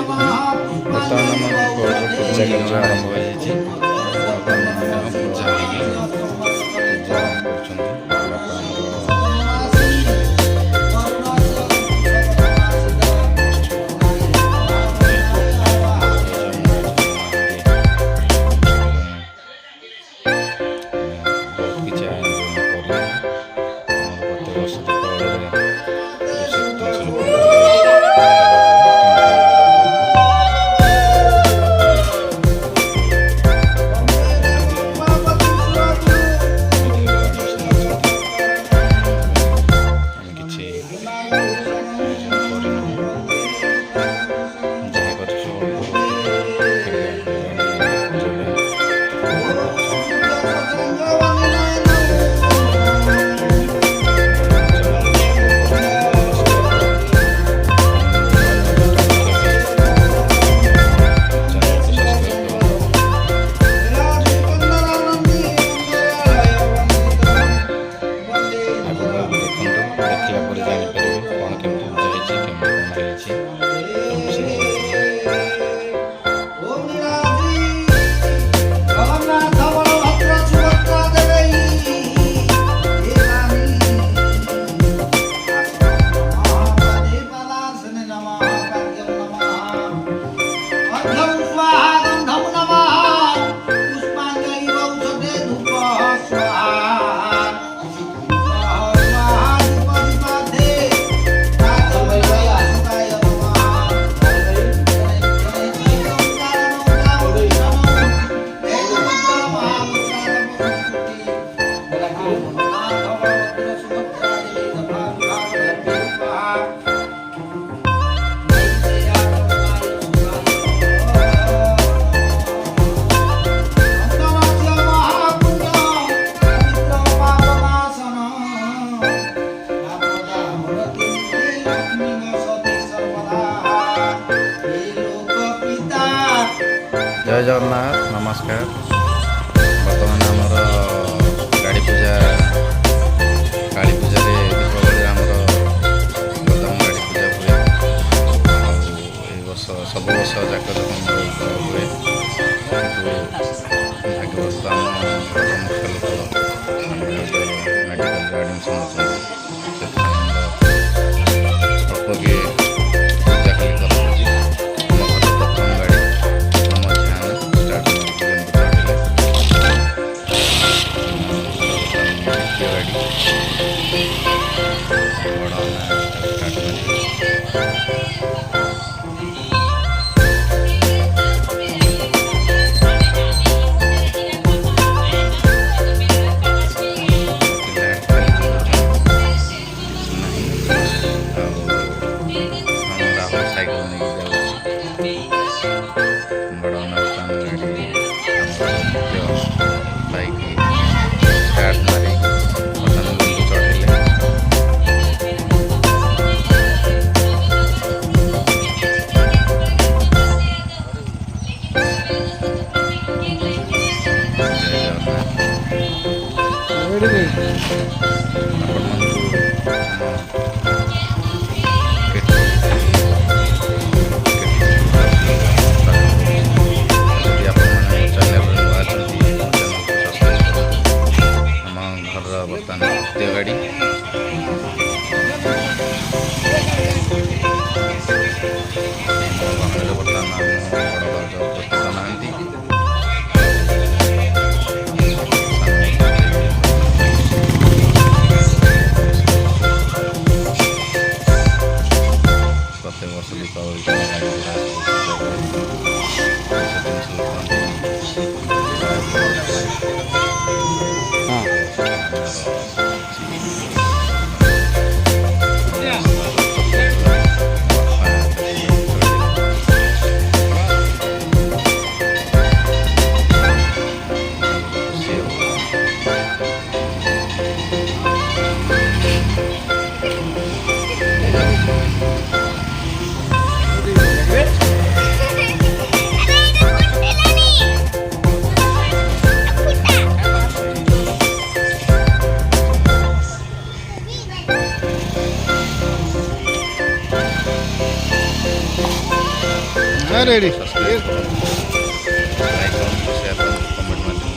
ବର୍ତ୍ତମାନ ଆମ ଦୀପର ପୂଜା କାର୍ଯ୍ୟ ଆରମ୍ଭ ହୋଇଯାଇଛି। ପୂଜା ହେଇକି ପୂଜା କରୁଛନ୍ତି। ବାପା ବହୁତ କିଛି ଆୟୋଜନ କରି ଆମର ପ୍ରତ୍ୟେକ ବର୍ଷ ଦୀପାବଳିରେ जय जगन्नाथ नमस्कार। बर्तमान आमर गाड़ी पूजा काली पूजा दीपावली आमर गोदाम गाड़ी पूजा हुए। वर्ष सब वर्ष जाक हुए भाग्यवश मुख्य लोक मेडिकल एडमिशन अच्छे अल्प किए पूजा खाली गाड़ी प्रत्येक वर्ष ରେଡି ସବସ୍କ୍ରାଇବ୍ କରନ୍ତୁ, ଲାଇକ୍ କରନ୍ତୁ, ସେୟାର କରନ୍ତୁ, କମେଣ୍ଟ ମାଧ୍ୟମରେ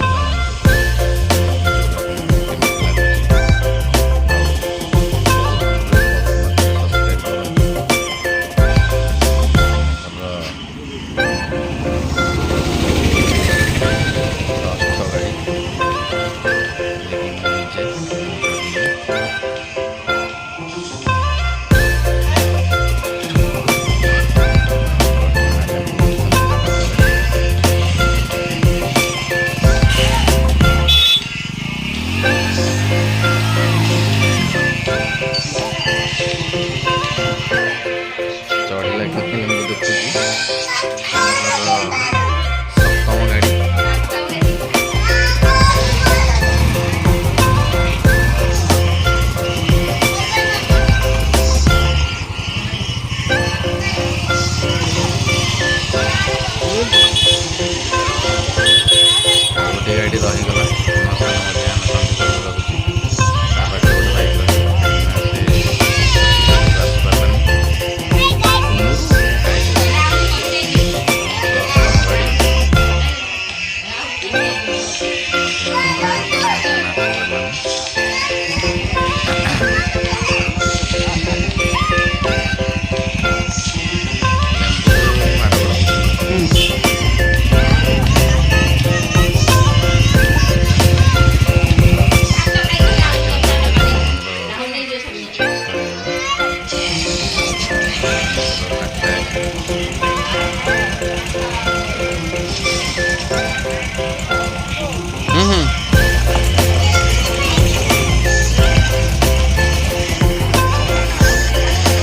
ଚଢ଼ିଲା କ୍ଷଣି ମୁଁ ଦେଖୁଛି ସପ୍ତମ ଗାଡ଼ି। ଗୋଟିଏ ଗାଡ଼ି ରହିଗଲା ମଶାନ ମଧ୍ୟ ଆମେ ଚଣ୍ଡିଖୋଲ ରହୁଛି। ତା ପାଖରେ ଗୋଟେ ବାଇକ୍ ରହିଛି, ସେ ଆସିପାରିଲାନି।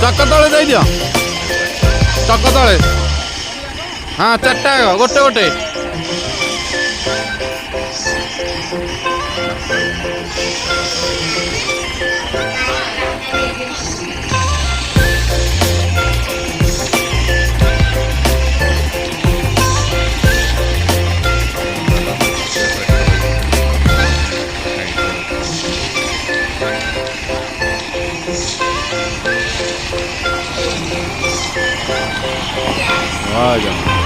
ଚକ ତଳେ ଦେଇଦିଅ, ଚକ ତଳେ। ହଁ ଚାରିଟା ଗୋଟେ ଗୋଟେ। आ जाओ।